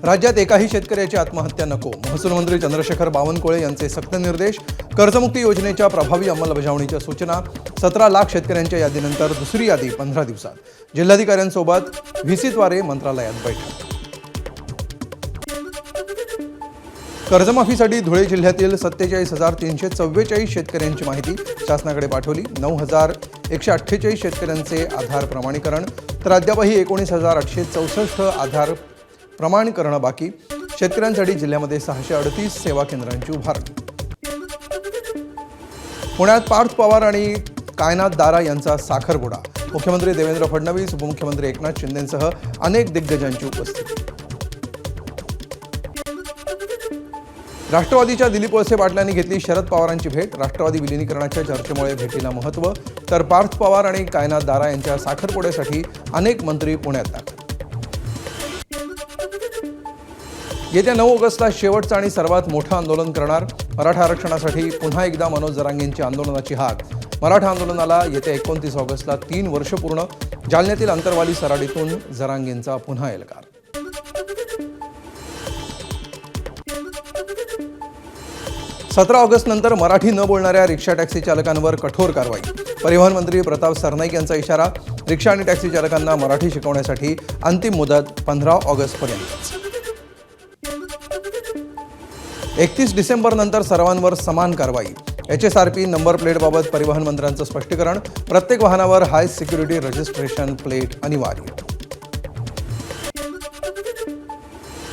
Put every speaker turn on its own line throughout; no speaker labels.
राज्यात एकाही शेतकऱ्याची आत्महत्या नको. महसूल मंत्री चंद्रशेखर बावनकुळे यांचे सक्त निर्देश. कर्जमुक्ती योजनेच्या प्रभावी अंमलबजावणीच्या सूचना. 17 लाख शेतकऱ्यांच्या यादीनंतर दुसरी यादी 15 दिवसात. जिल्हाधिकाऱ्यांसोबत व्हीसीद्वारे मंत्रालयात बैठक. कर्जमाफीसाठी धुळे जिल्ह्यातील 47,344 शेतकऱ्यांची माहिती शासनाकडे पाठवली. 9,148 शेतकऱ्यांचे आधार प्रमाणीकरण, तर अद्यापही 19,864 आधार प्रमाण करणं बाकी. शेतकऱ्यांसाठी जिल्ह्यामध्ये 638 सेवा केंद्रांची उभारणी. पुण्यात पार्थ पवार आणि कायनात दारा यांचा साखरपुडा. मुख्यमंत्री देवेंद्र फडणवीस, उपमुख्यमंत्री एकनाथ शिंदेंसह अनेक दिग्गजांची उपस्थिती. राष्ट्रवादीच्या दिलीप वळसे पाटलांनी घेतली शरद पवारांची भेट. राष्ट्रवादी विलिनीकरणाच्या चर्चेमुळे भेटीला महत्त्व, तर पार्थ पवार आणि कायनात दारा यांच्या साखरपुड्यासाठी अनेक मंत्री पुण्यात दाखल. येत्या 9 ऑगस्टला शेवटचं आणि सर्वात मोठं आंदोलन करणार. मराठा आरक्षणासाठी पुन्हा एकदा मनोज जरांगेंची आंदोलनाची हाक. मराठा आंदोलनाला येत्या 29 ऑगस्टला 3 वर्ष पूर्ण. जालन्यातील अंतरवाली सराडीतून जरांगेंचा पुन्हा एल्गार. 17 ऑगस्ट नंतर मराठी न बोलणाऱ्या रिक्षा टॅक्सी चालकांवर कठोर कारवाई. परिवहन मंत्री प्रताप सरनाईक यांचा इशारा. रिक्षा आणि टॅक्सी चालकांना मराठी शिकवण्यासाठी अंतिम मुदत 15 ऑगस्टपर्यंत. 31 डिसेंबर नंतर सर्वांवर समान कारवाई. HSRP नंबर प्लेटबाबत परिवहन मंत्र्यांचं स्पष्टीकरण. प्रत्येक वाहनावर हाय सिक्युरिटी रजिस्ट्रेशन प्लेट अनिवार्य.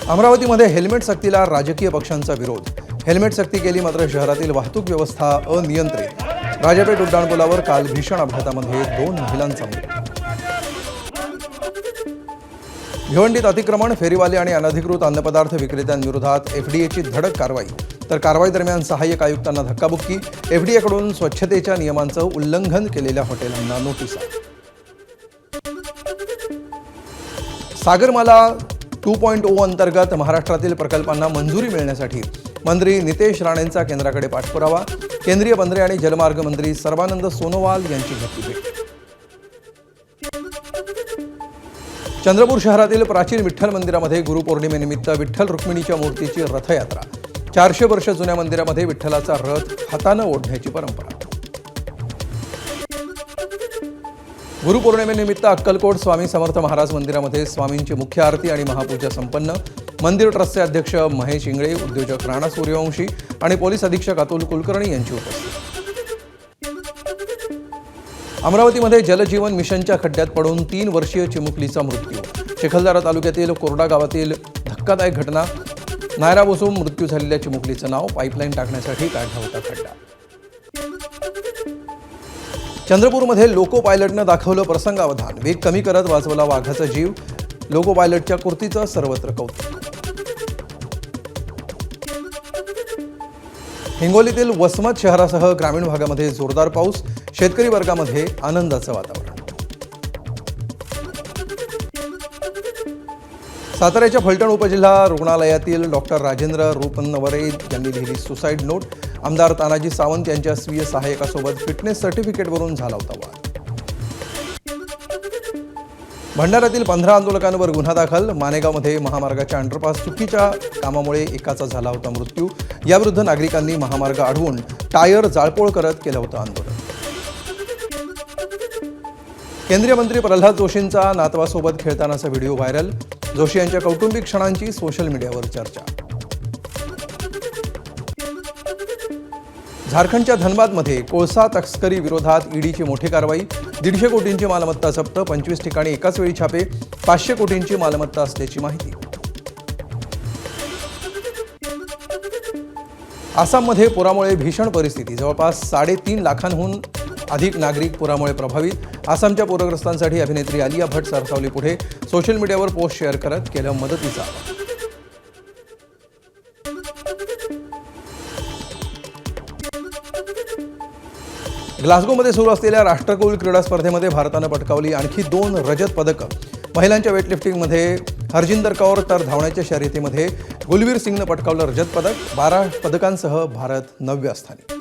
अमरावतीमध्ये हेल्मेट सक्तीला राजकीय पक्षांचा विरोध. हेल्मेट सक्ती केली मात्र शहरातील वाहतूक व्यवस्था अनियंत्रित. राजापेठ उड्डाणपुलावर काल भीषण अपघातामध्ये 2 महिलांचा मृत्यू. भिवंडीत अतिक्रमण, फेरीवाले आणि अनधिकृत अन्नपदार्थ विक्रेत्यांविरोधात FDAची धडक कारवाई. तर कारवाई दरम्यान सहाय्यक आयुक्तांना धक्काबुक्की. FDAकडून स्वच्छतेच्या नियमांचं उल्लंघन केलेल्या हॉटेलांना नोटिसा. सागरमाला 2.0 अंतर्गत महाराष्ट्रातील प्रकल्पांना मंजुरी मिळण्यासाठी मंत्री नितेश राणेंचा केंद्राकडे पाठपुरावा. केंद्रीय बंदरे आणि जलमार्ग मंत्री सर्बानंद सोनोवाल यांची घेतली भेट. चंद्रपूर शहरातील प्राचीन विठ्ठल मंदिरामध्ये गुरुपौर्णिमेनिमित्त विठ्ठल रुक्मिणीच्या मूर्तीची रथयात्रा. 400 वर्ष जुन्या मंदिरामध्ये विठ्ठलाचा रथ हातानं ओढण्याची परंपरा. गुरुपौर्णिमेनिमित्त अक्कलकोट स्वामी समर्थ महाराज मंदिरामध्ये स्वामींची मुख्य आरती आणि महापूजा संपन्न. मंदिर ट्रस्टचे अध्यक्ष महेश इंगळे, उद्योजक राणा सूर्यवंशी आणि पोलीस अधीक्षक अतुल कुलकर्णी यांची उपस्थिती. अमरावतीमध्ये जलजीवन मिशनच्या खड्ड्यात पडून 3 वर्षीय चिमुकलीचा मृत्यू. चिखलदरा तालुक्यातील कोरडा गावातील धक्कादायक घटना. नायरा बसून मृत्यू झालेल्या चिमुकलीचं नाव. पाईपलाईन टाकण्यासाठी काढला होता खड्डा. चंद्रपूरमध्ये लोको पायलटनं दाखवलं प्रसंगावधान. वेग कमी करत वाचवला वाघाचा जीव. लोको पायलटच्या कृतीचं सर्वत्र कौतुक. हिंगोलीतील वसमत शहरासह ग्रामीण भागामध्ये जोरदार पाऊस. शेतकरी वर्गामध्ये आनंदाचं वातावरण. साताऱ्याच्या फलटण उपजिल्हा रुग्णालयातील डॉक्टर राजेंद्र रूपनवरे यांनी लिहिली सुसाईड नोट. आमदार तानाजी सावंत यांच्या स्वीय सहाय्यकासोबत फिटनेस सर्टिफिकेटवरून झाला होता वाद. भंडाऱ्यातील 15 आंदोलकांवर गुन्हा दाखल. मानेगावमध्ये महामार्गाच्या अंडरपास चुकीच्या कामामुळे एकाचा झाला होता मृत्यू. याविरुद्ध नागरिकांनी महामार्ग अडवून टायर जाळपोळ करत केलं होतं आंदोलन. केंद्रीय मंत्री प्रल्हाद जोशींचा नातवासोबत खेळतानाचा व्हिडिओ व्हायरल. जोशी यांच्या कौटुंबिक क्षणांची सोशल मीडियावर चर्चा. झारखंडच्या धनबादमध्ये कोळसा तस्करी विरोधात ईडीची मोठी कारवाई. 150 कोटींची मालमत्ता जप्त. 25 ठिकाणी एकाच वेळी छापे. 500 कोटींची मालमत्ता असल्याची माहिती. आसाममध्ये पुरामुळे भीषण परिस्थिती. जवळपास 3.5 लाखांहून अधिक नागरिक पुरामुळे प्रभावित. आसामच्या पूरग्रस्तांसाठी अभिनेत्री आलिया भट्ट सरसावली पुढे. सोशल मीडियावर पोस्ट शेअर करत केलं मदतीचं आवाहन. ग्लासगोमध्ये सुरू असलेल्या राष्ट्रकुल क्रीडा स्पर्धेमध्ये भारतानं पटकावली आणखी 2 रजत पदकं. महिलांच्या वेटलिफ्टिंगमध्ये हरजिंदर कौर, तर धावण्याच्या शर्यतीमध्ये गुलवीर सिंगनं पटकावलं रजत पदक. 12 पदकांसह भारत 9व्या स्थानी.